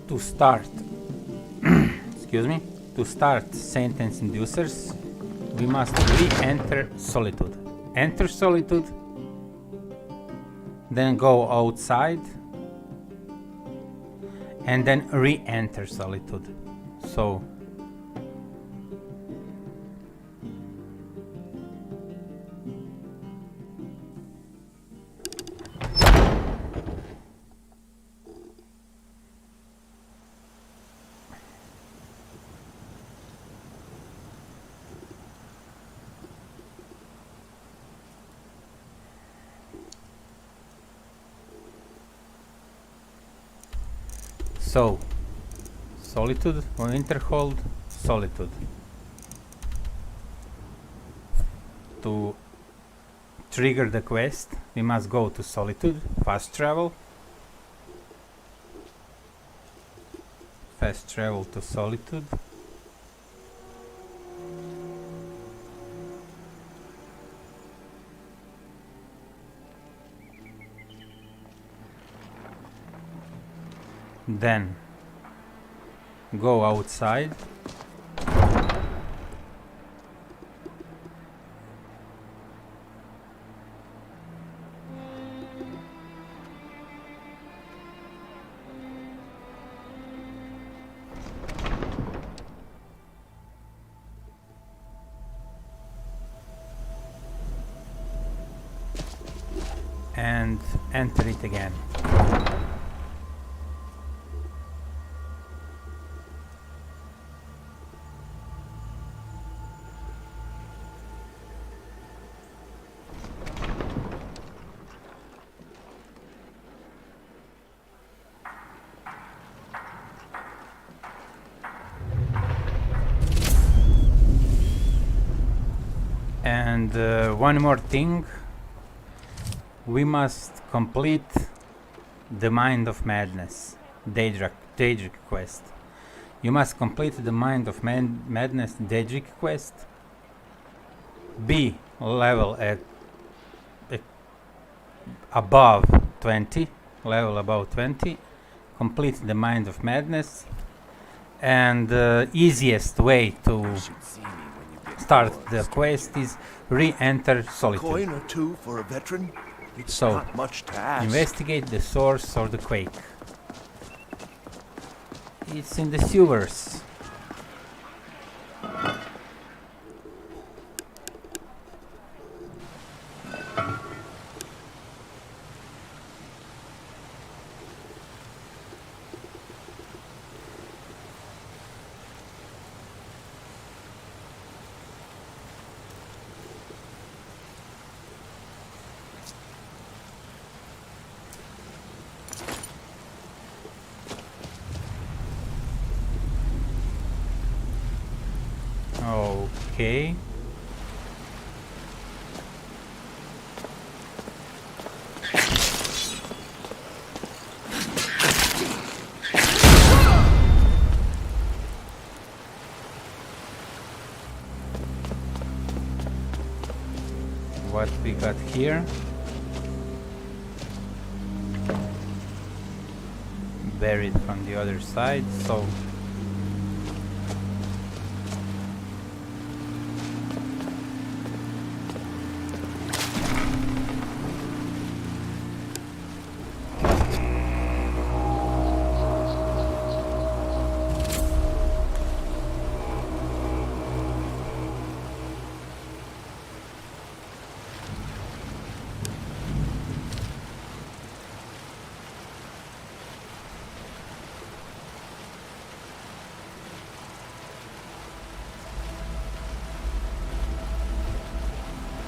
To start, excuse me, to start sentence Seducers, we must re-enter solitude. Enter solitude, then go outside, and then re-enter solitude. So solitude or interhold, solitude. To trigger the quest, we must go to solitude, fast travel to solitude. Then go outside, and enter it again. And one more thing, we must complete the Mind of Madness Daedric quest. You must complete the Mind of Madness Daedric quest. Be level at above 20, level above 20. Complete the Mind of Madness, and the easiest way to start the quest is re-enter solitude. Coin or two for a veteran? It's So, not much to ask. investigate the source of the quake. It's in the sewers. Okay. What we got here? Buried from the other side, so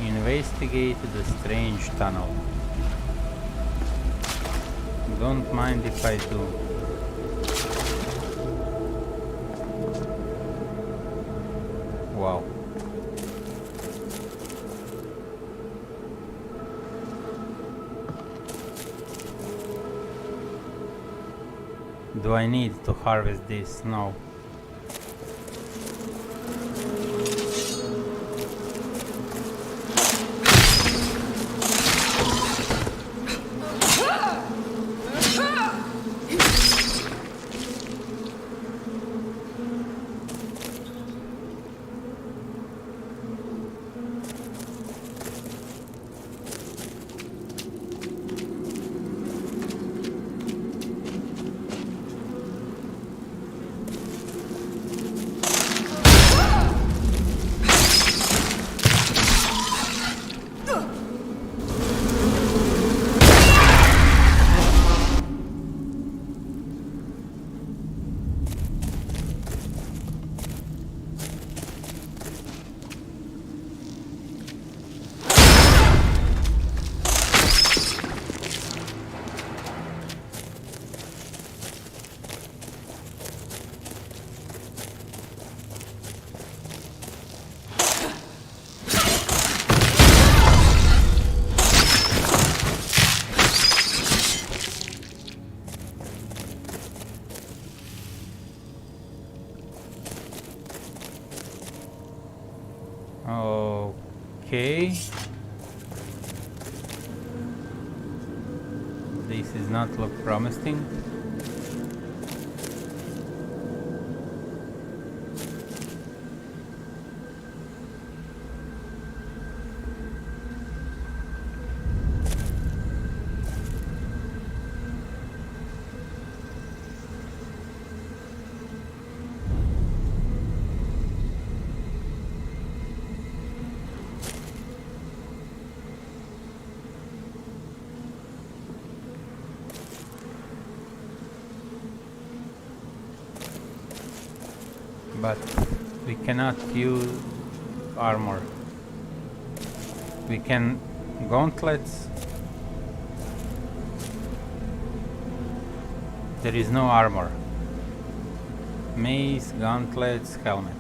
investigate the strange tunnel. Don't mind if I do. Wow. Do I need to harvest this? No. Okay. This is not look promising. But we cannot use armor. We can gauntlets. There is no armor. Mace, gauntlets, helmet.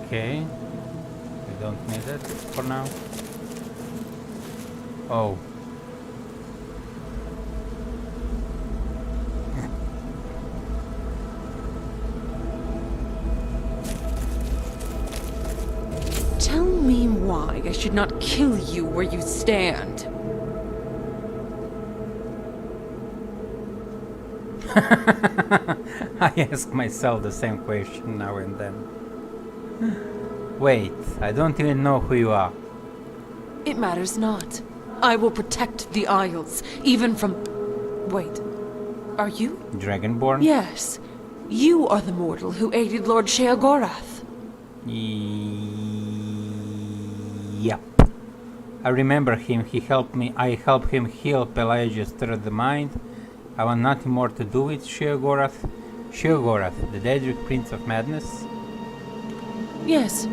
Okay. We don't need it for now. Oh. Tell me why I should not kill you where you stand. I ask myself the same question now and then. Wait, I don't even know who you are. It matters not. I will protect the Isles, even from... Wait, are you? Dragonborn? Yes, you are the mortal who aided Lord Sheogorath. Yep. I remember him. He helped me. I helped him heal Pelagia's third mind. I want nothing more to do with Sheogorath. Sheogorath, the Daedric Prince of Madness. Yes,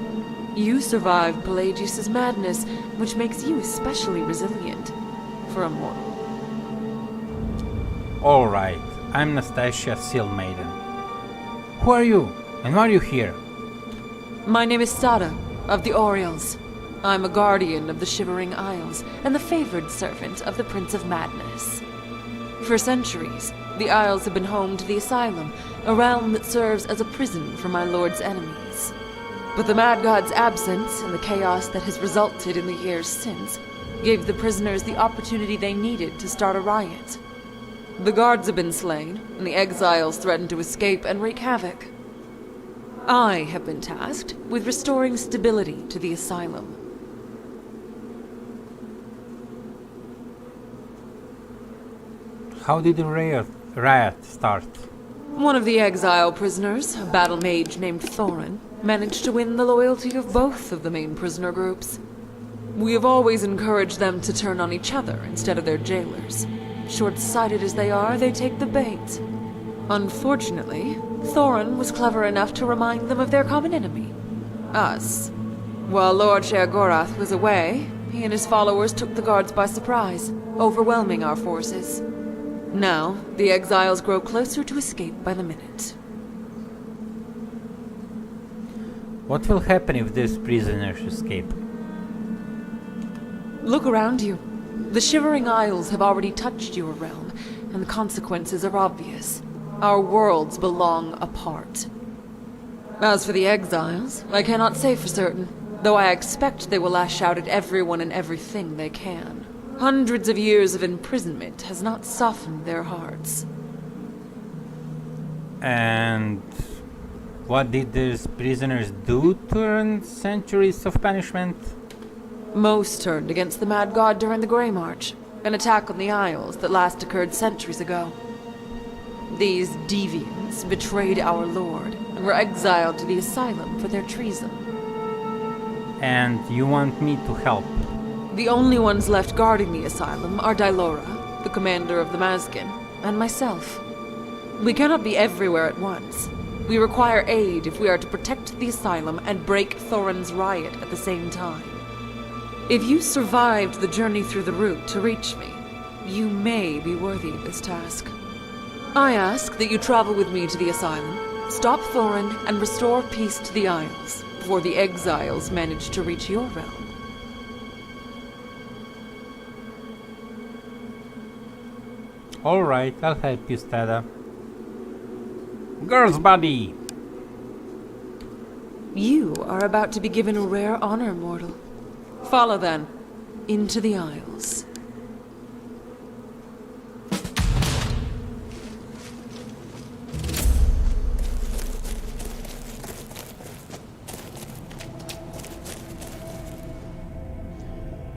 you survived Pelagius's madness, which makes you especially resilient for a mortal. Alright, I'm Nastasia Seal Maiden. Who are you? And why are you here? My name is Sada, of the Oriels. I'm a guardian of the Shivering Isles, and the favored servant of the Prince of Madness. For centuries, the Isles have been home to the Asylum, a realm that serves as a prison for my lord's enemies. But the Mad God's absence, and the chaos that has resulted in the years since, gave the prisoners the opportunity they needed to start a riot. The guards have been slain, and the exiles threaten to escape and wreak havoc. I have been tasked with restoring stability to the Asylum. How did the riot start? One of the exile prisoners, a battle mage named Thorin, managed to win the loyalty of both of the main prisoner groups. We have always encouraged them to turn on each other instead of their jailers. Short-sighted as they are, they take the bait. Unfortunately, Thorin was clever enough to remind them of their common enemy, us. While Lord Sheogorath was away, he and his followers took the guards by surprise, overwhelming our forces. Now, the exiles grow closer to escape by the minute. What will happen if these prisoners escape? Look around you. The Shivering Isles have already touched your realm, and the consequences are obvious. Our worlds belong apart. As for the exiles, I cannot say for certain, though I expect they will lash out at everyone and everything they can. Hundreds of years of imprisonment has not softened their hearts. And what did these prisoners do to earn centuries of punishment? Most turned against the Mad God during the Grey March, an attack on the Isles that last occurred centuries ago. These deviants betrayed our lord and were exiled to the Asylum for their treason. And you want me to help? The only ones left guarding the Asylum are Dylora, the commander of the Mazkin, and myself. We cannot be everywhere at once. We require aid if we are to protect the Asylum and break Thorin's riot at the same time. If you survived the journey through the route to reach me, you may be worthy of this task. I ask that you travel with me to the Asylum, stop Thorin, and restore peace to the Isles, before the exiles manage to reach your realm. Alright, I'll help you, Stada. Girl's body! You are about to be given a rare honor, mortal. Follow then, into the Isles.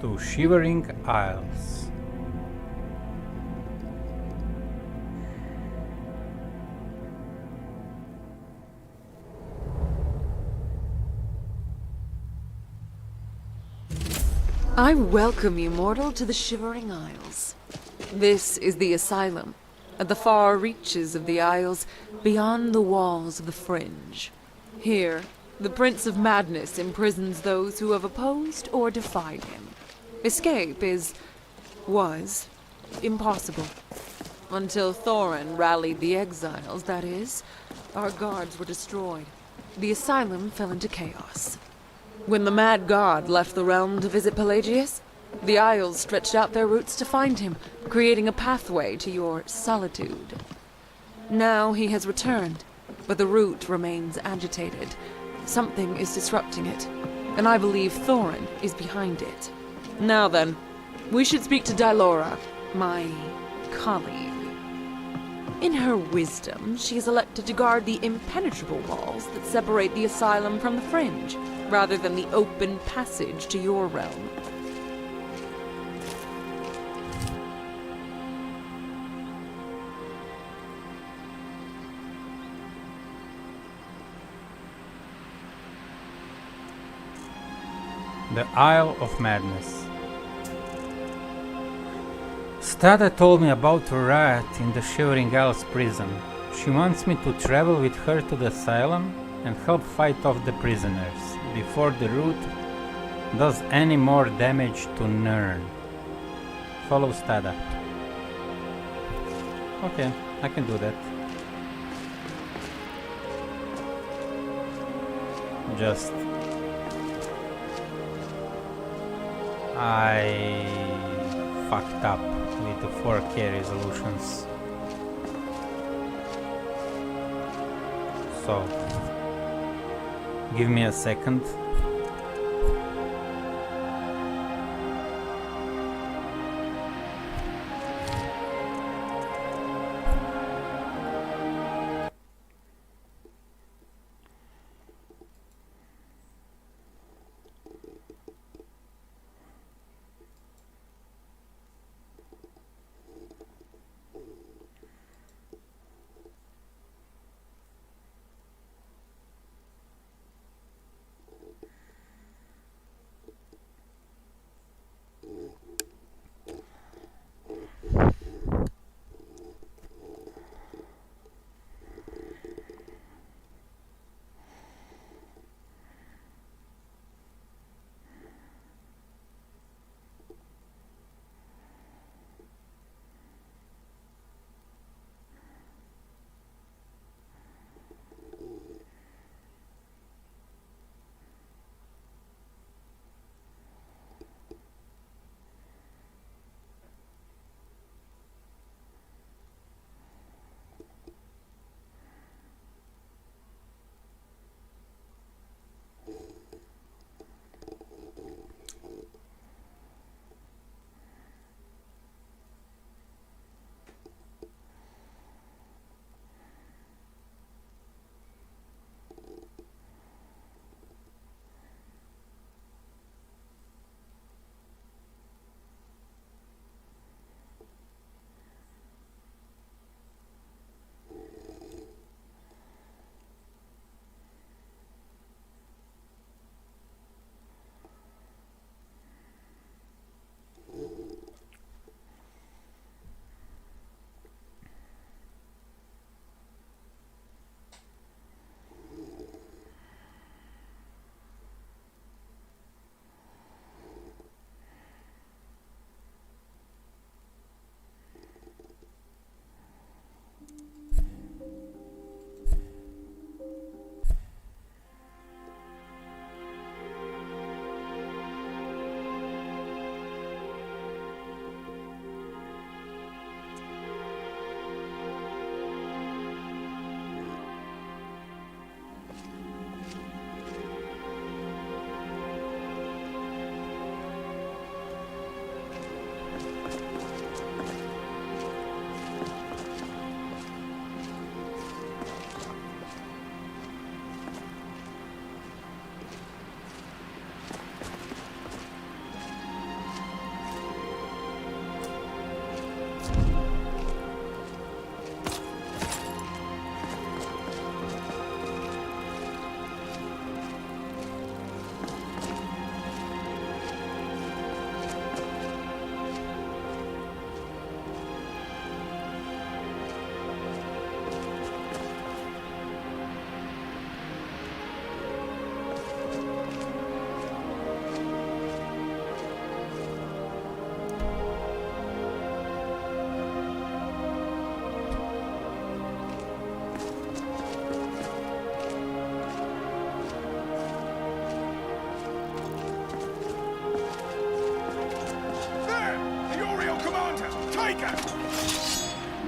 To Shivering Isles. I welcome you, mortal, to the Shivering Isles. This is the Asylum, at the far reaches of the Isles, beyond the walls of the Fringe. Here, the Prince of Madness imprisons those who have opposed or defied him. Escape was impossible. Until Thorin rallied the exiles, that is. Our guards were destroyed. The Asylum fell into chaos. When the Mad God left the realm to visit Pelagius, the Isles stretched out their roots to find him, creating a pathway to your solitude. Now he has returned, but the route remains agitated. Something is disrupting it, and I believe Thorin is behind it. Now then, we should speak to Dylora, my colleague. In her wisdom, she is elected to guard the impenetrable walls that separate the Asylum from the Fringe, rather than the open passage to your realm. The Isle of Madness. Stada told me about a riot in the Shivering Isles prison. She wants me to travel with her to the asylum and help fight off the prisoners before the route does any more damage to Nern. Follow Stada. Okay, I can do that. Just I fucked up with the 4K resolutions. So, give me a second.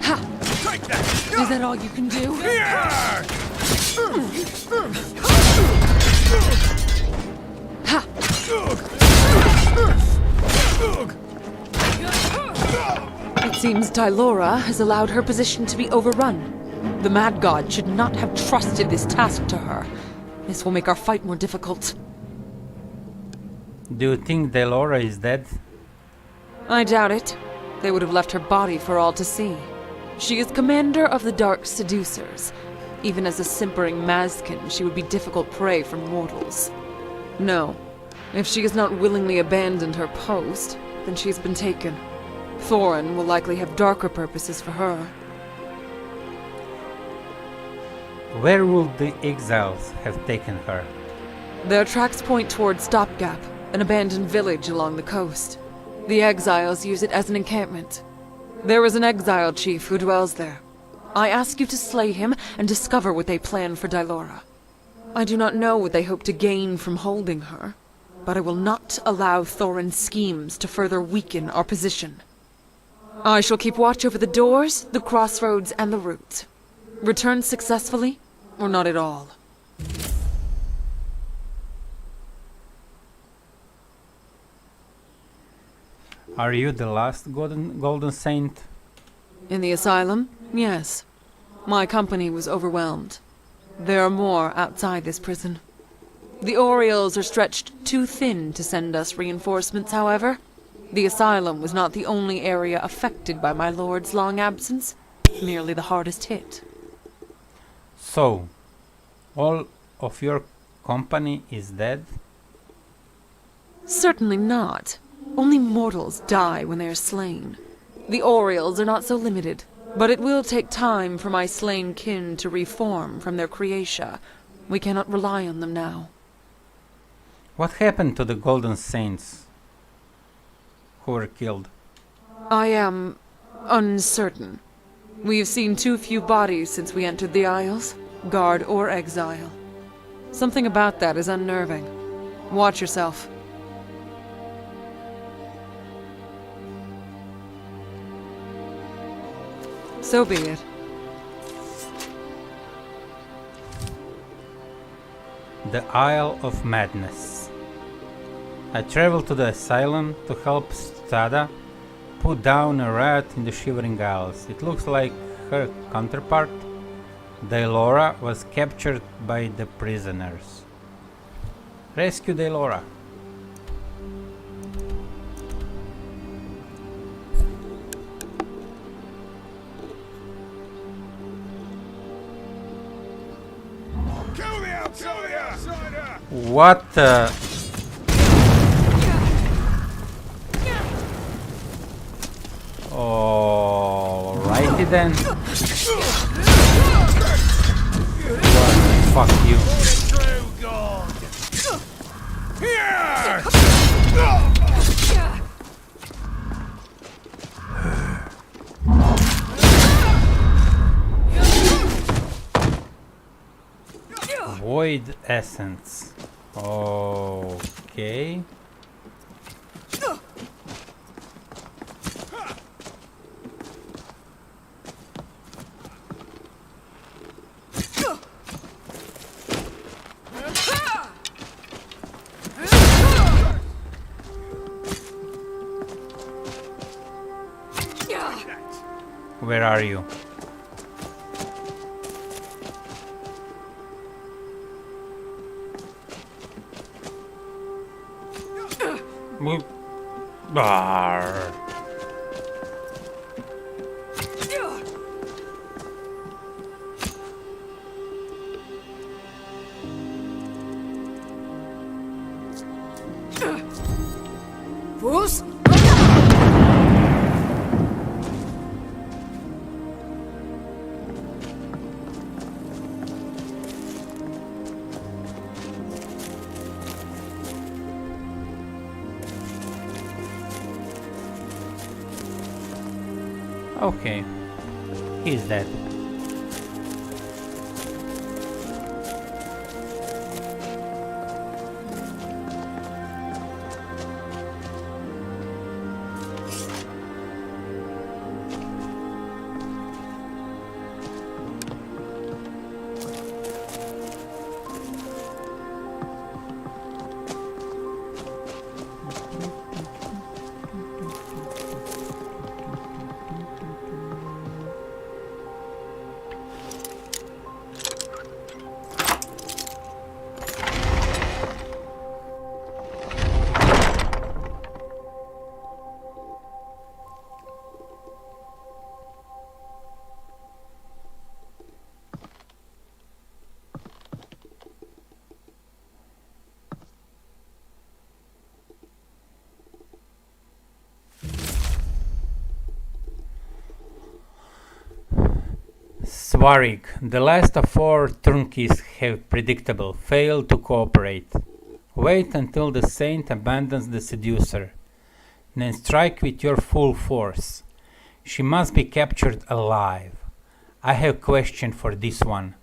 Ha! Is that all you can do? Ha! It seems Dylora has allowed her position to be overrun. The Mad God should not have trusted this task to her. This will make our fight more difficult. Do you think Delora is dead? I doubt it. They would have left her body for all to see. She is commander of the Dark Seducers. Even as a simpering Mazkin, she would be difficult prey for mortals. No. If she has not willingly abandoned her post, then she has been taken. Thorin will likely have darker purposes for her. Where would the exiles have taken her? Their tracks point toward Stopgap, an abandoned village along the coast. The exiles use it as an encampment. There is an exile chief who dwells there. I ask you to slay him and discover what they plan for Dylora. I do not know what they hope to gain from holding her, but I will not allow Thorin's schemes to further weaken our position. I shall keep watch over the doors, the crossroads, and the route. Return successfully, or not at all. Are you the last golden saint? In the asylum? Yes. My company was overwhelmed. There are more outside this prison. The Orioles are stretched too thin to send us reinforcements, however. The asylum was not the only area affected by my lord's long absence, merely the hardest hit. So, all of your company is dead? Certainly not. Only mortals die when they are slain. The Orioles are not so limited, but it will take time for my slain kin to reform from their creatia. We cannot rely on them now. What happened to the golden saints who were killed? I am uncertain. We have seen too few bodies since we entered the Isles, guard or exile. Something about that is unnerving. Watch yourself. So be it. The Isle of Madness. I traveled to the asylum to help Stada put down a rat in the Shivering Isles. It looks like her counterpart, Dylora, was captured by the prisoners. Rescue Dylora. Kill the outsider! What? Alrighty then. Fuck you. True God! Here! Void essence. Okay. Where are you? Arr. Fools! Okay. He's dead. Varig, the last of 4 turnkeys have predictable failed to cooperate. Wait until the saint abandons the seducer. Then strike with your full force. She must be captured alive. I have question for this one.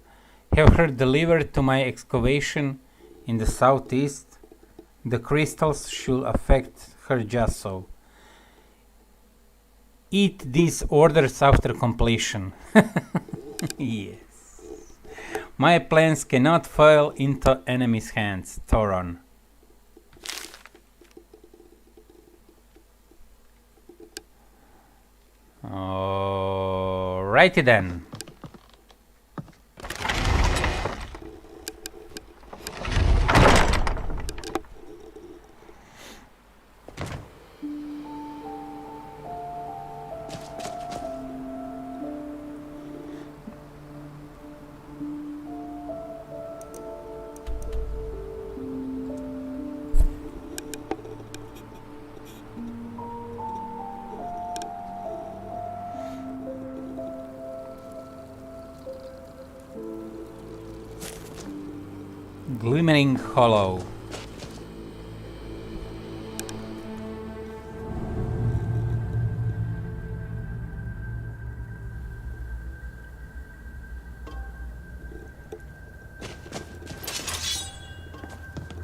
Have her delivered to my excavation in the southeast. The crystals should affect her just so. Eat these orders after completion. Yes. My plans cannot fall into enemy's hands, Thoron. Alrighty then. Glimmering Hollow.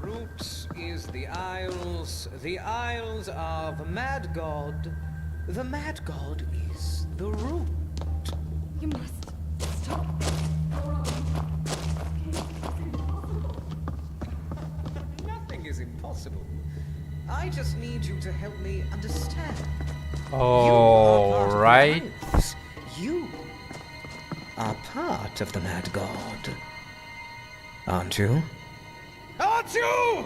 Root is the Isles of Mad God. The Mad God is the root. You must stop. Nothing is impossible. I just need you to help me understand. Alright. You are part of the Mad God. Aren't you? Aren't you?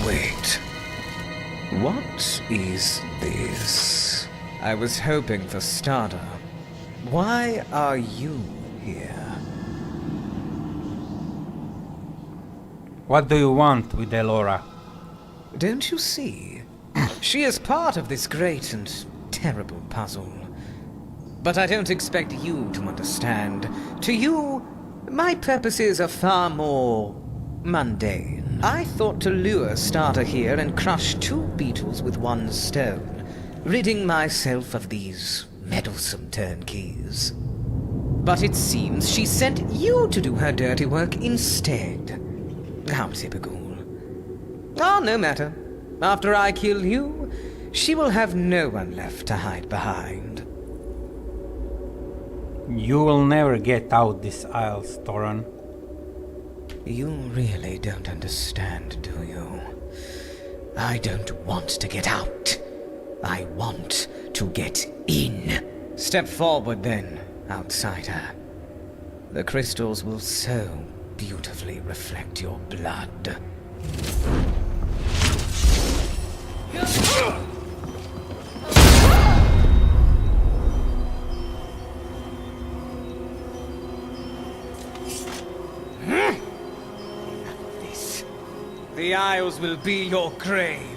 Wait. What is this? I was hoping for starter. Why are you here? What do you want with Elora? Don't you see? She is part of this great and terrible puzzle. But I don't expect you to understand. To you, my purposes are far more mundane. I thought to lure Starter here and crush 2 beetles with 1 stone, ridding myself of these meddlesome turnkeys. But it seems she sent you to do her dirty work instead. How typical. Ah, no matter. After I kill you, she will have no one left to hide behind. You will never get out this Isles, Thoron. You really don't understand, do you? I don't want to get out. I want to get in. Step forward then, outsider. The crystals will so beautifully reflect your blood. This. The Isles will be your grave.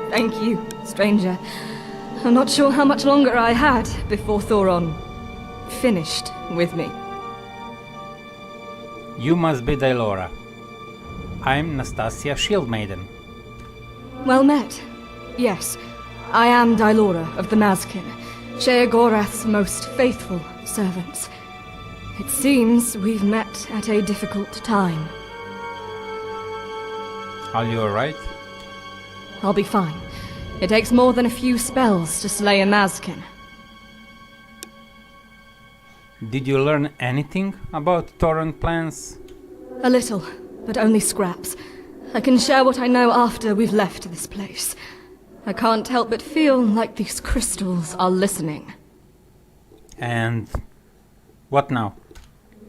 Thank you, stranger. I'm not sure how much longer I had before Thoron finished with me. You must be Dailora. I'm Nastasia Shieldmaiden. Well met. Yes, I am Dailora of the Mazkin, Sheogorath's most faithful servants. It seems we've met at a difficult time. Are you alright? I'll be fine. It takes more than a few spells to slay a Mazkin. Did you learn anything about Thoron plans? A little, but only scraps. I can share what I know after we've left this place. I can't help but feel like these crystals are listening. And what now?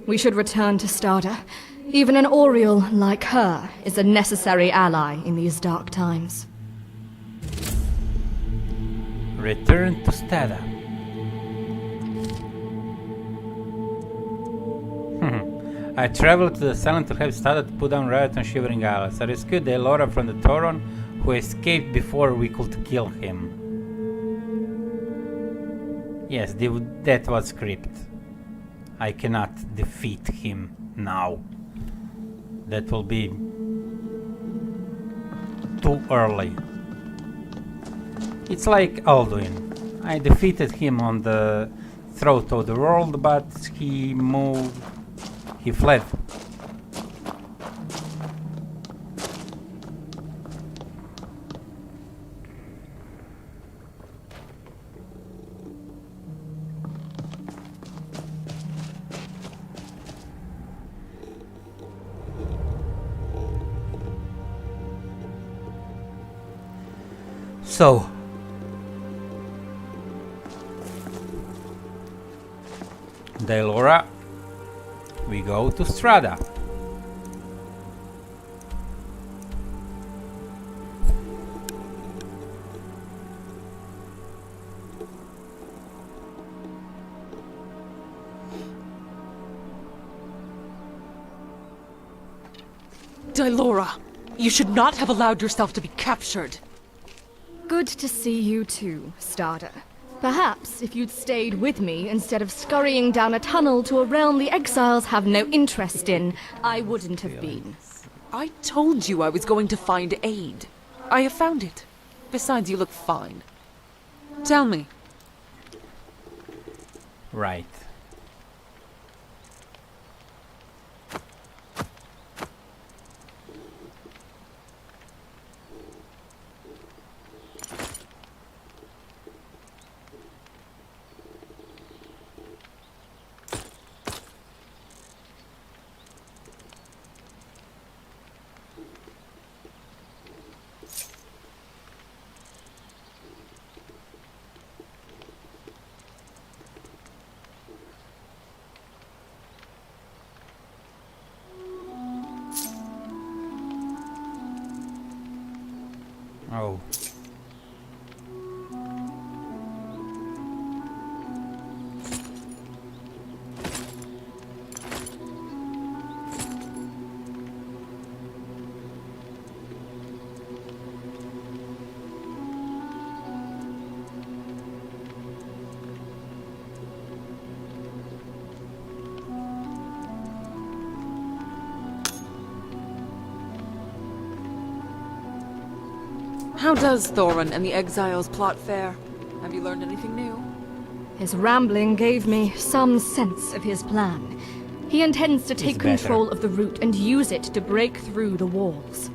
We should return to Stada. Even an Oriel like her is a necessary ally in these dark times. Return to Stada. I traveled to the Silent to have Stada to put down riot on Shivering Isles. I rescued Daelora from the Thoron, who escaped before we could kill him. Yes, that was script. I cannot defeat him now. That will be too early. It's like Alduin. I defeated him on the throat of the world, but he fled. So, Daelora, we go to Strada. Daelora, you should not have allowed yourself to be captured. Good to see you too, Stada. Perhaps if you'd stayed with me instead of scurrying down a tunnel to a realm the exiles have no interest in, I wouldn't have been. I told you I was going to find aid. I have found it. Besides, you look fine. Tell me. Right. Oh. How does Thorin and the exiles plot fare? Have you learned anything new? His rambling gave me some sense of his plan. He intends to take better. control of the route and use it to break through the walls.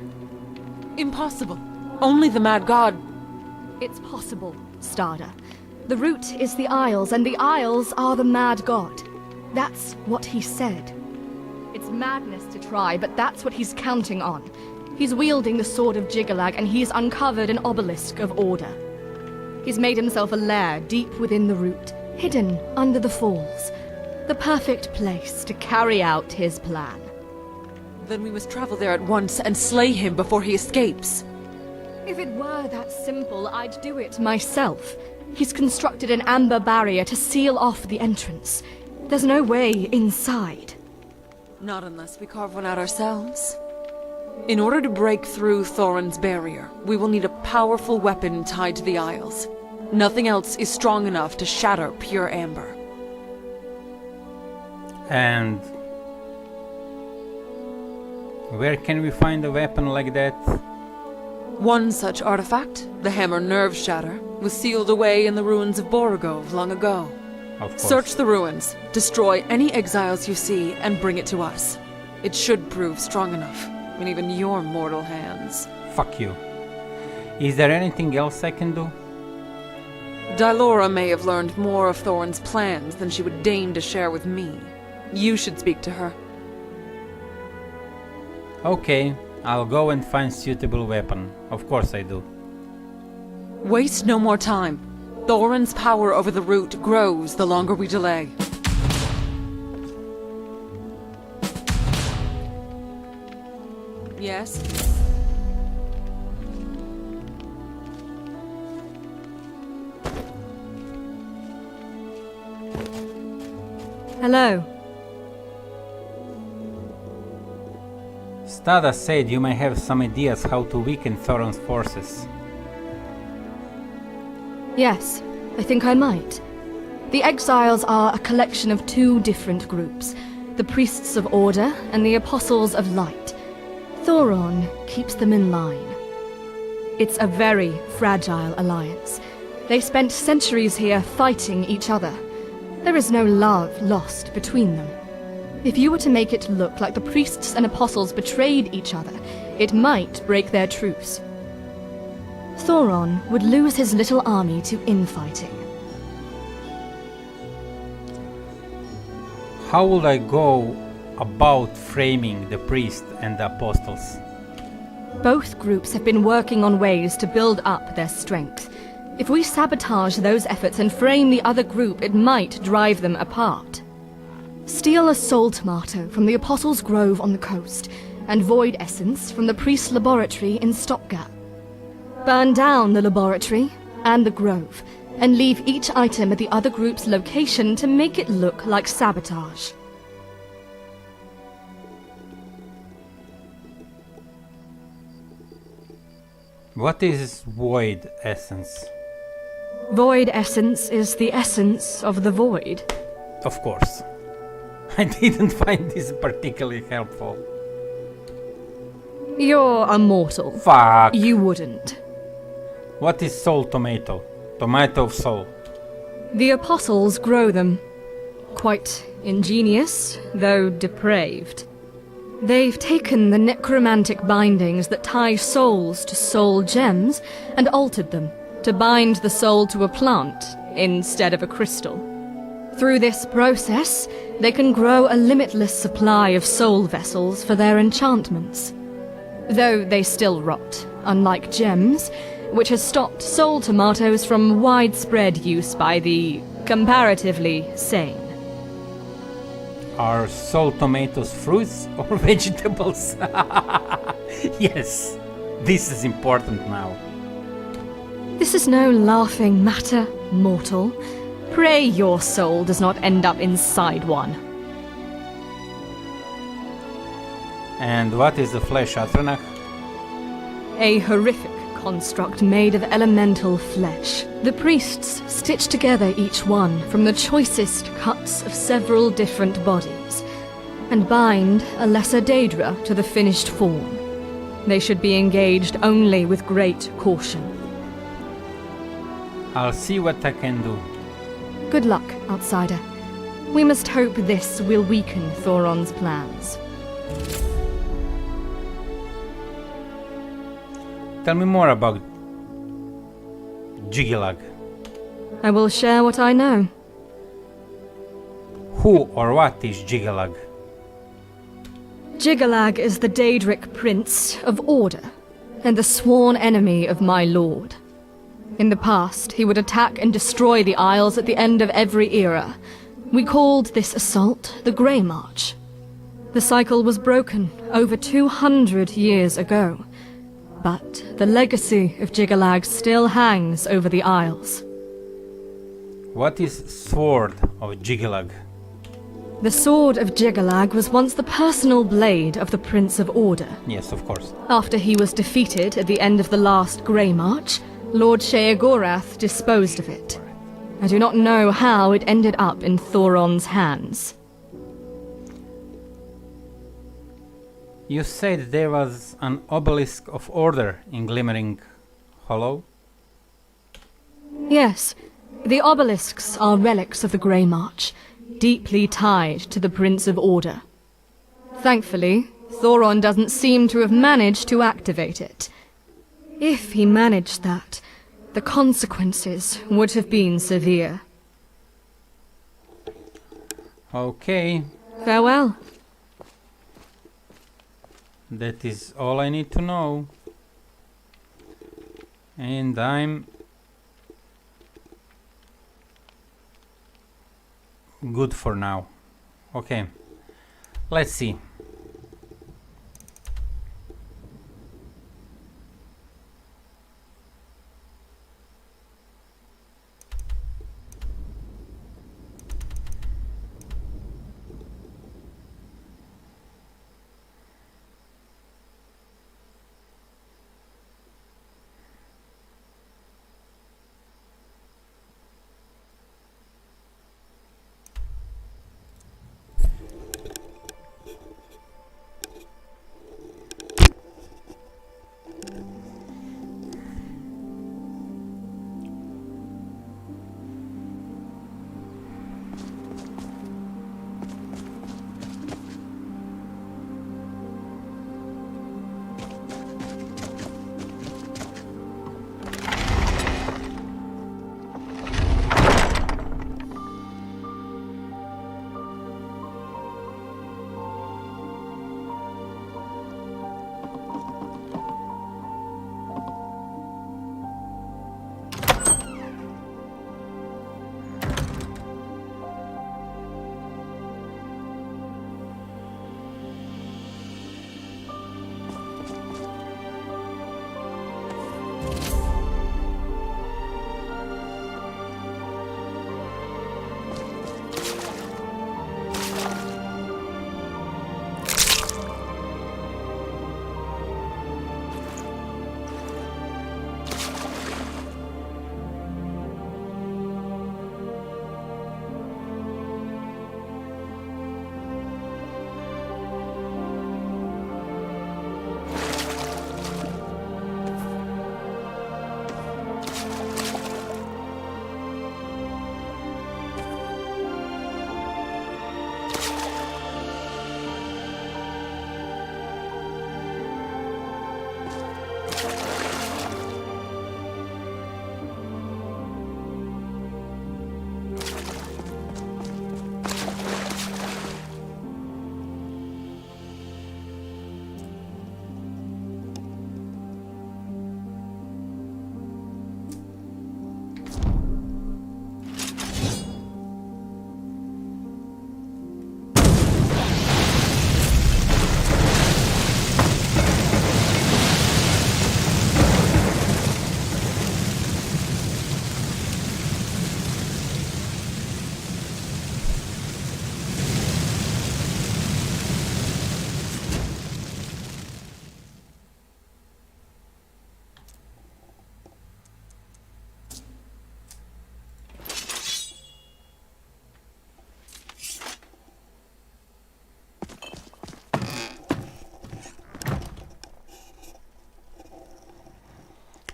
Impossible. Only the Mad God. It's possible, Stada. The route is the Isles, and the Isles are the Mad God. That's what he said. It's madness to try, but that's what he's counting on. He's wielding the sword of Jiggalag, and he's uncovered an obelisk of order. He's made himself a lair deep within the root, hidden under the falls. The perfect place to carry out his plan. Then we must travel there at once and slay him before he escapes. If it were that simple, I'd do it myself. He's constructed an amber barrier to seal off the entrance. There's no way inside. Not unless we carve one out ourselves. In order to break through Thorin's barrier, we will need a powerful weapon tied to the Isles. Nothing else is strong enough to shatter pure amber. And where can we find a weapon like that? One such artifact, the Hammer Nerve Shatter, was sealed away in the ruins of Borogov long ago. Of course. Search the ruins, destroy any exiles you see, and bring it to us. It should prove strong enough in even your mortal hands. Fuck you. Is there anything else I can do? Daelora may have learned more of Thorin's plans than she would deign to share with me. You should speak to her. Okay, I'll go and find suitable weapon. Of course I do. Waste no more time. Thorin's power over the root grows the longer we delay. Yes? Hello. Stada said you may have some ideas how to weaken Thoron's forces. Yes, I think I might. The Exiles are a collection of two different groups, the Priests of Order and the Apostles of Light. Thoron keeps them in line. It's a very fragile alliance. They spent centuries here fighting each other. There is no love lost between them. If you were to make it look like the priests and apostles betrayed each other, it might break their truce. Thoron would lose his little army to infighting. How would I go about framing the priest and the apostles? Both groups have been working on ways to build up their strength. If we sabotage those efforts and frame the other group, it might drive them apart. Steal a soul tomato from the Apostles' Grove on the coast, and void essence from the priest's laboratory in Stopgap. Burn down the laboratory and the grove, and leave each item at the other group's location to make it look like sabotage. What is void essence? Void essence is the essence of the void. Of course. I didn't find this particularly helpful. You're a mortal. Fuck. You wouldn't. What is soul tomato? Tomato of soul. The Apostles grow them. Quite ingenious, though depraved. They've taken the necromantic bindings that tie souls to soul gems and altered them to bind the soul to a plant instead of a crystal. Through this process, they can grow a limitless supply of soul vessels for their enchantments. Though they still rot, unlike gems, which has stopped soul tomatoes from widespread use by the comparatively sane. Are soul tomatoes fruits or vegetables? Yes, this is important now. This is no laughing matter, mortal. Pray your soul does not end up inside one. And what is the flesh, Atronach? A horrific construct made of elemental flesh. The priests stitch together each one from the choicest cuts of several different bodies, and bind a lesser Daedra to the finished form. They should be engaged only with great caution. I'll see what I can do. Good luck, outsider. We must hope this will weaken Thoron's plans. Tell me more about Jigilag. I will share what I know. Who or what is Jigilag? Jigalag is the Daedric Prince of Order, and the sworn enemy of my lord. In the past, he would attack and destroy the Isles at the end of every era. We called this assault the Grey March. The cycle was broken over 200 years ago, but the legacy of Jigalag still hangs over the Isles. What is Sword of Jigilag? The sword of Jigalag was once the personal blade of the Prince of Order. Yes, of course. After he was defeated at the end of the last Grey March, Lord Sheogorath disposed of it. I do not know how it ended up in Thoron's hands. You said there was an obelisk of order in Glimmering Hollow? Yes, the obelisks are relics of the Grey March, deeply tied to the Prince of Order. Thankfully, Thoron doesn't seem to have managed to activate it. If he managed that, the consequences would have been severe. Okay, Farewell. that is all I need to know. And I'm good for now. Okay, let's see.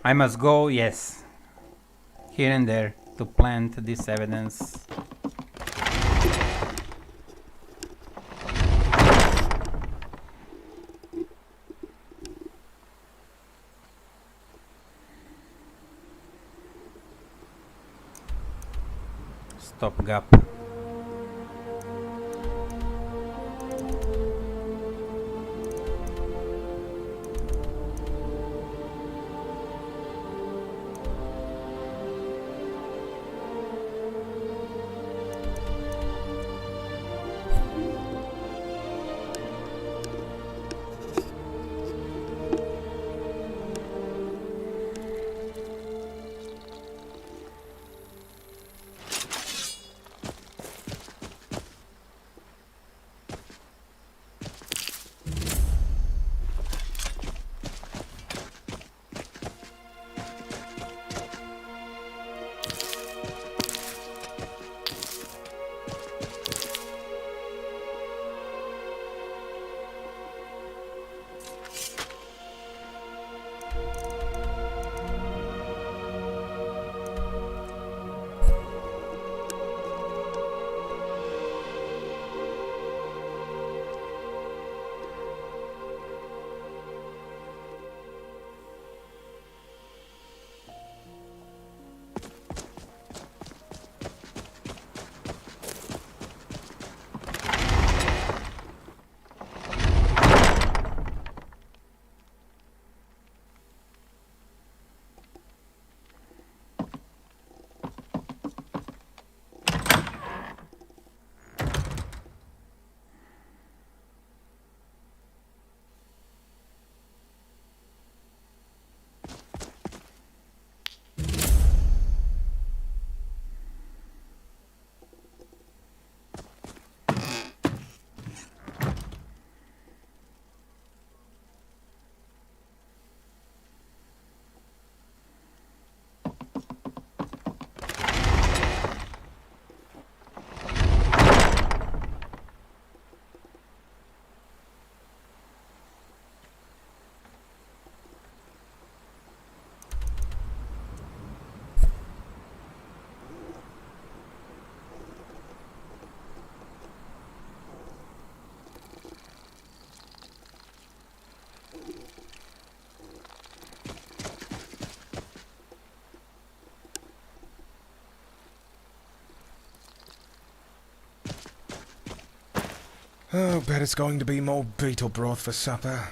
I must go, yes, here and there to plant this evidence. Stop gap. Oh, bet it's going to be more beetle broth for supper.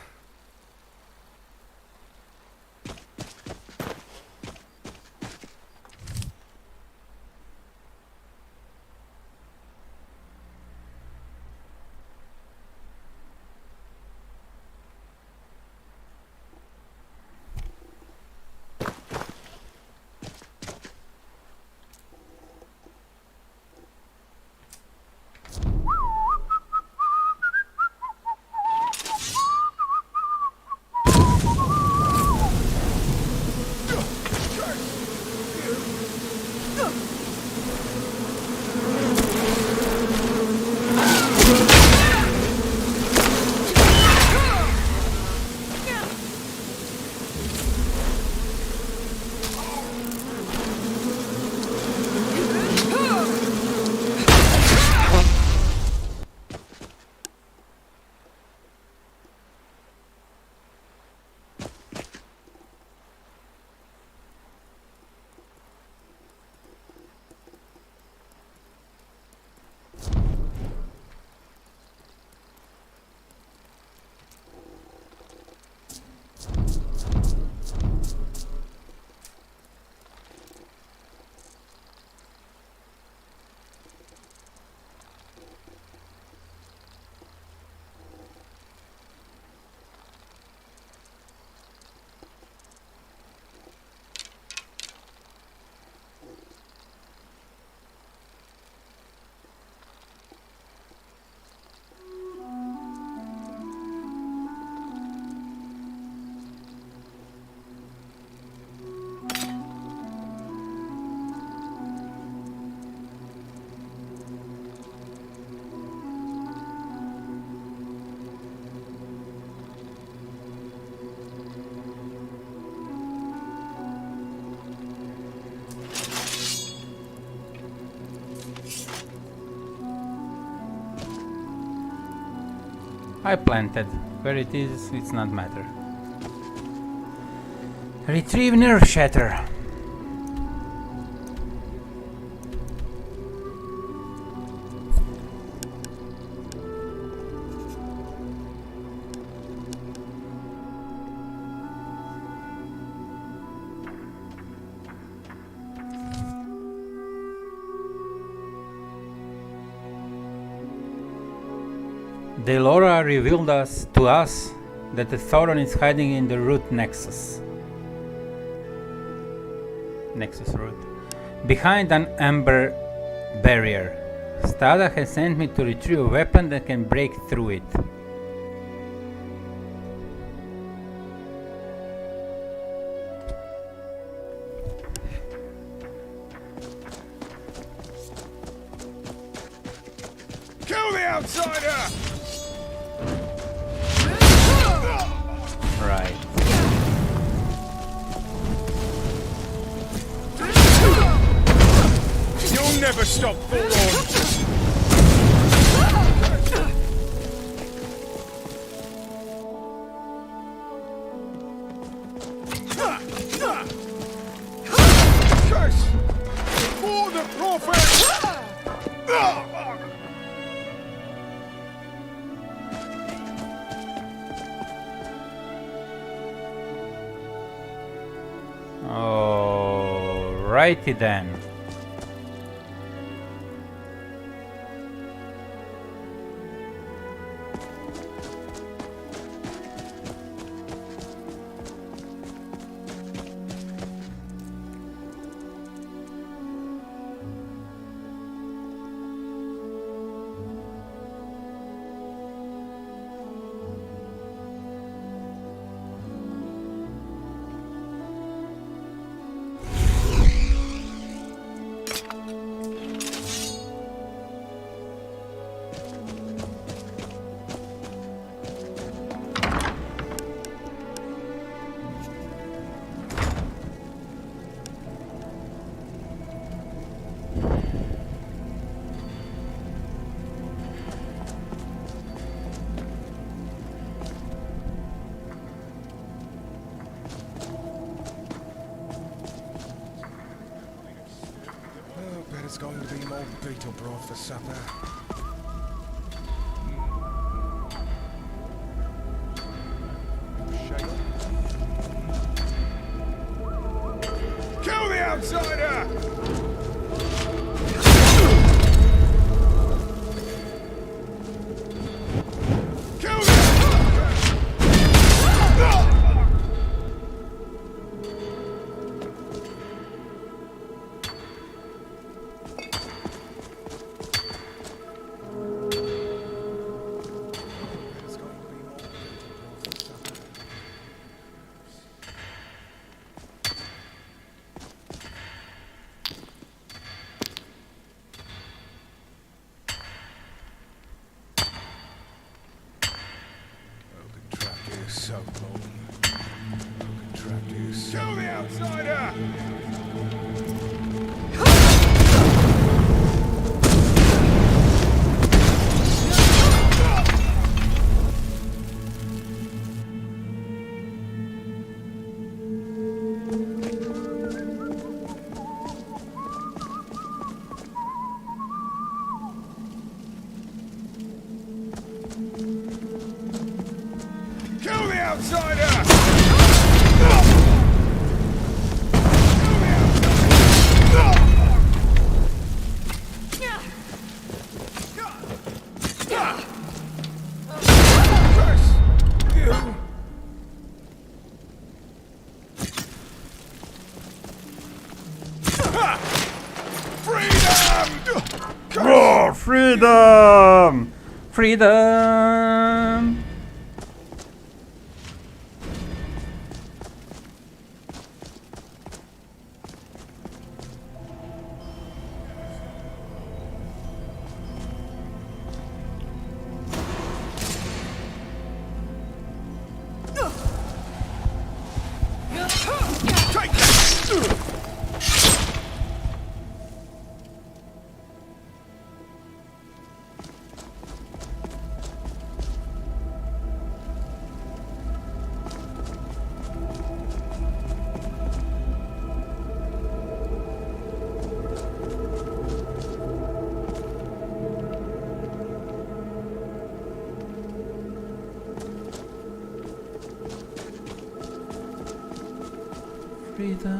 I planted. Where it is, it's not matter. Retrieve nerve shatter. Delora revealed to us that the Thoron is hiding in the root nexus. Nexus root. Behind an amber barrier. Stada has sent me to retrieve a weapon that can break through it. Kill the outsider! Right. You'll never stop, Forlorn! Curse! For the prophet! Alrighty then. It's going to be more beetle broth for supper. Kill the outsider! Kill the so long. Kill the outsider! Kill the outsider! Roar, freedom! Freedom! freedom.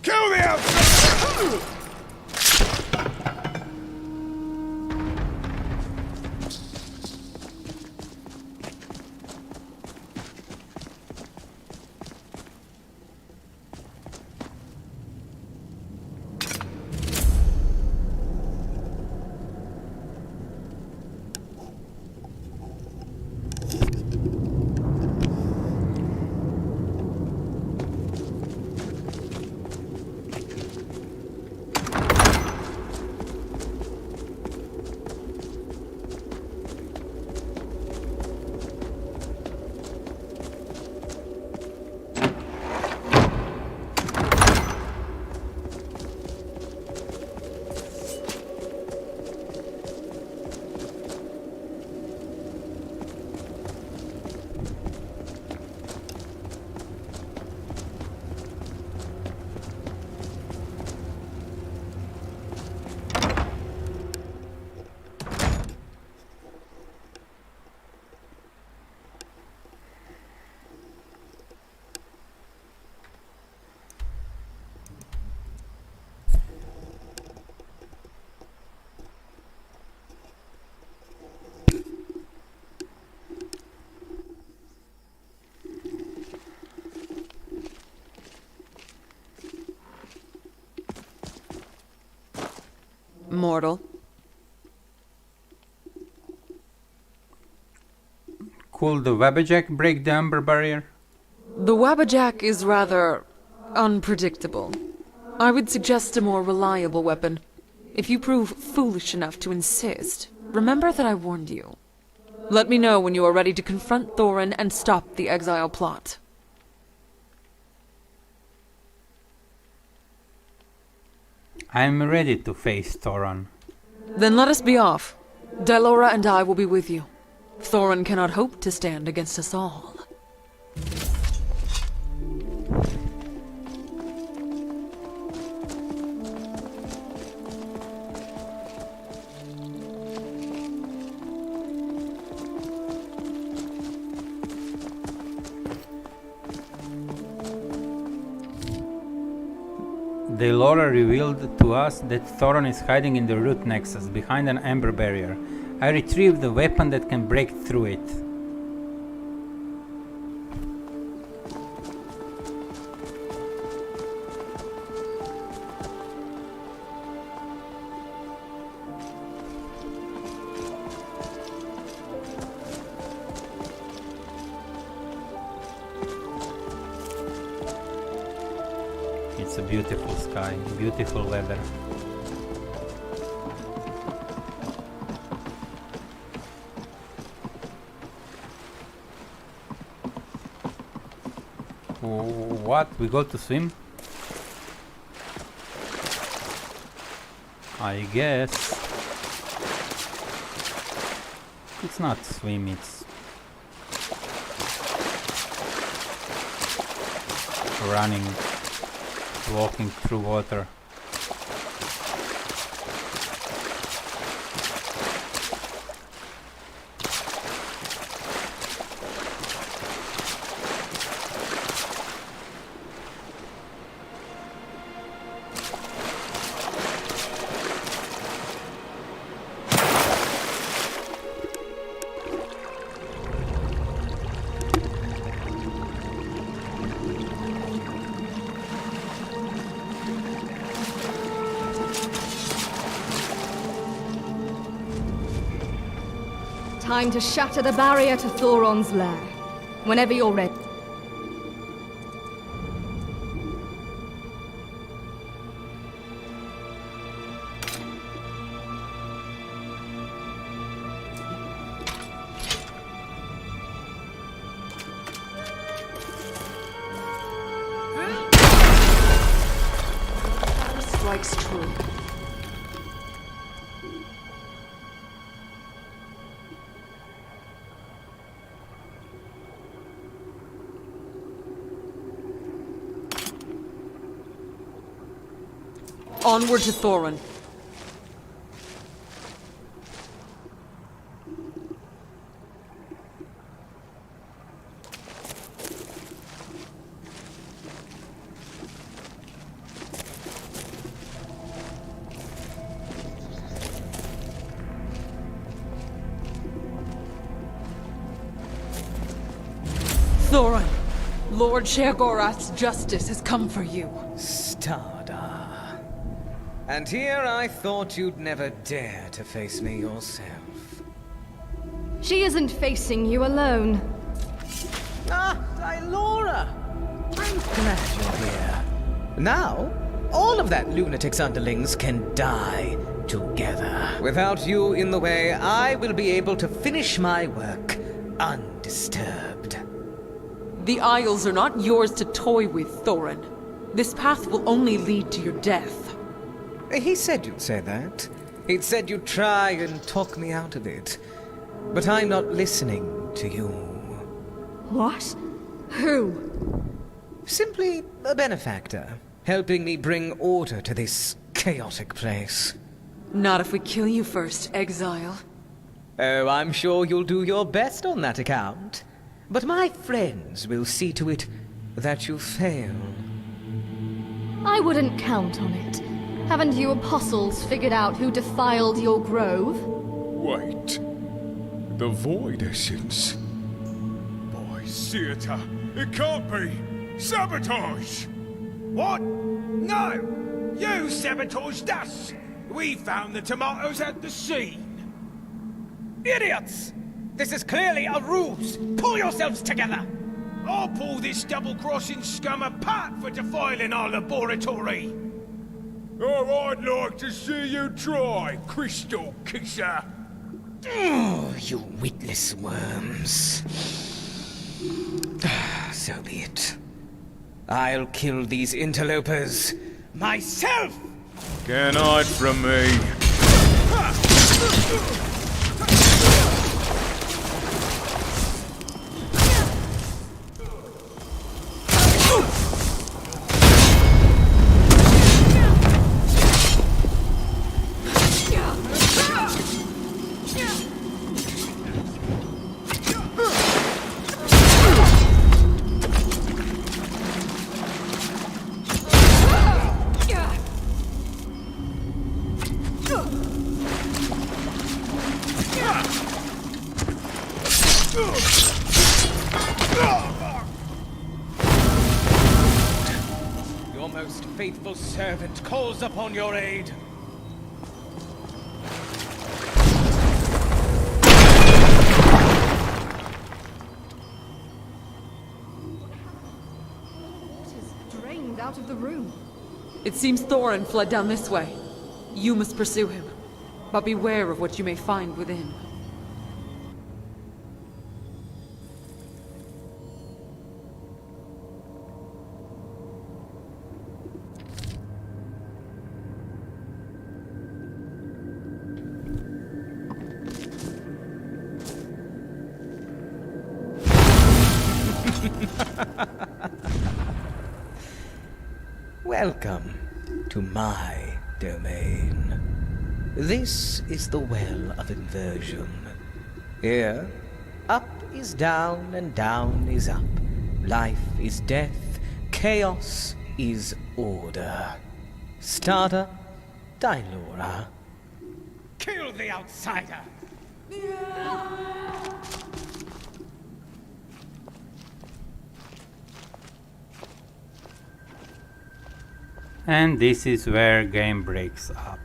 Kill the outside! Mortal. Could the Wabbajack break the Amber Barrier? The Wabbajack is rather unpredictable. I would suggest a more reliable weapon. If you prove foolish enough to insist, remember that I warned you. Let me know when you are ready to confront Thorin and stop the exile plot. I'm ready to face Thorin. Then let us be off. Dylora and I will be with you. Thorin cannot hope to stand against us all. Dylora revealed to us that Thorin is hiding in the root nexus behind an Amber Barrier. I retrieved the weapon that can break through it. It's a beautiful sky, beautiful weather. What? We go to swim? I guess. It's not swim, it's running, walking through water. time to shatter the barrier to Thoron's lair. Whenever you're ready. Strikes true. Onward to Thoron. Thoron, Lord Sheogorath's justice has come for you. Stada. And here I thought you'd never dare to face me yourself. She isn't facing you alone. Ah, Dylora! I'm glad you're here. Now, all of that lunatic's underlings can die together. Without you in the way, I will be able to finish my work undisturbed. The Isles are not yours to toy with, Thoron. This path will only lead to your death. He said you'd say that. He'd said you'd try and talk me out of it. But I'm not listening to you. What? Who? Simply a benefactor, helping me bring order to this chaotic place. Not if we kill you first, exile. Oh, I'm sure you'll do your best on that account. But my friends will see to it that you fail. I wouldn't count on it. Haven't you apostles figured out who defiled your grove? Wait. The Void Essence? By Theatre, it can't be! Sabotage! What? No! You sabotaged us! We found the tomatoes at the scene! Idiots! This is clearly a ruse! Pull yourselves together! I'll pull this double-crossing scum apart for defiling our laboratory! Oh, I'd like to see you try, Crystal Kisser! Oh, you witless worms. So be it. I'll kill these interlopers myself! Can't hide from me. Your most faithful servant calls upon your aid. Water's drained out of the room. It seems Thoron fled down this way. You must pursue him, but beware of what you may find within. Welcome to my domain. This is the Well of Inversion. Here, up is down and down is up. Life is death, chaos is order. Starter, Dylora. Kill the outsider! And this is where game breaks up.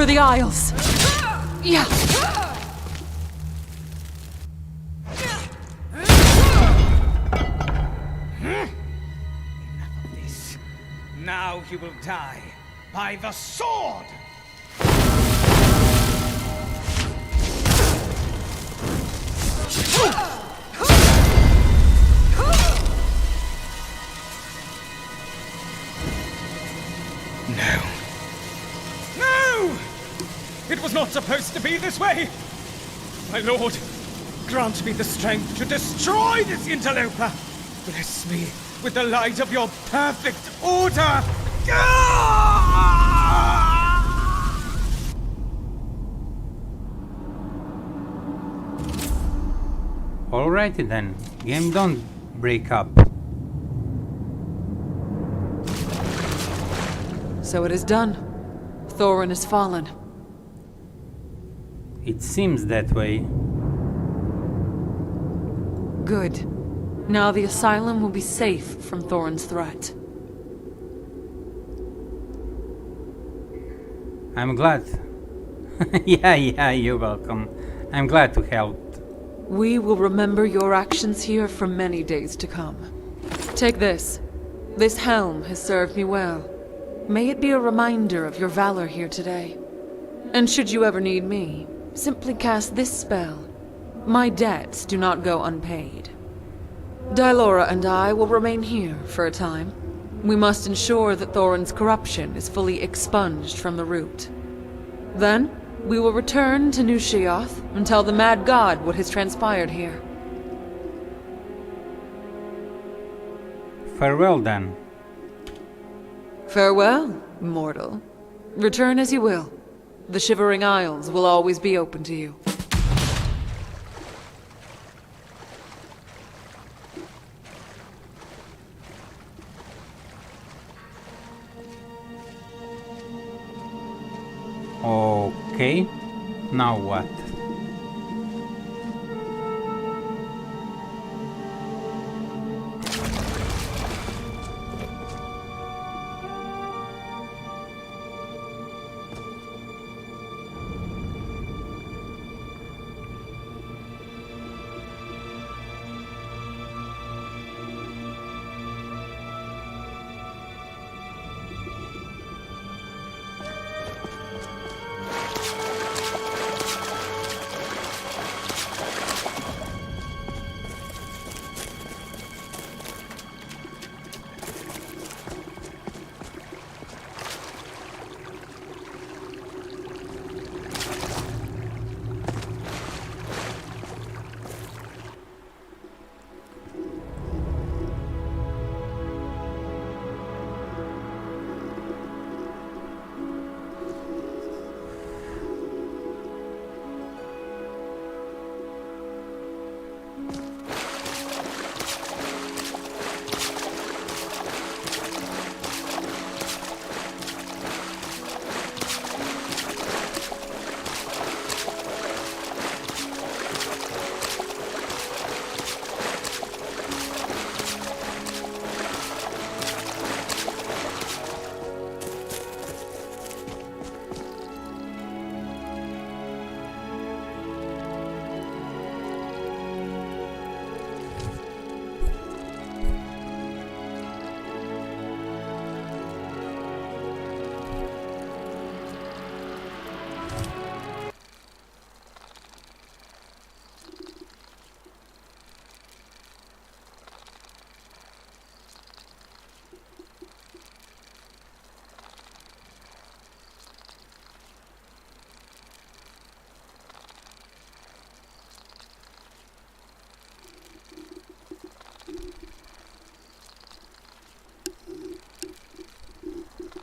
for the Isles! Yeah! This. Now he will die by the sword! No. No! It was not supposed to be this way! My lord, grant me the strength to destroy this interloper! Bless me with the light of your perfect order! Alrighty then, game don't break up. So it is done. Thorin has fallen. It seems that way. Good. Now the asylum will be safe from Thorin's threat. I'm glad. Yeah, you're welcome. I'm glad to help. We will remember your actions here for many days to come. Take this. This helm has served me well. May it be a reminder of your valor here today. And should you ever need me, simply cast this spell. My debts do not go unpaid. Dylora and I will remain here for a time. We must ensure that Thorin's corruption is fully expunged from the root. Then, we will return to New Sheoth and tell the Mad God what has transpired here. Farewell then. Farewell, mortal. Return as you will. The Shivering Isles will always be open to you. Okay, now what?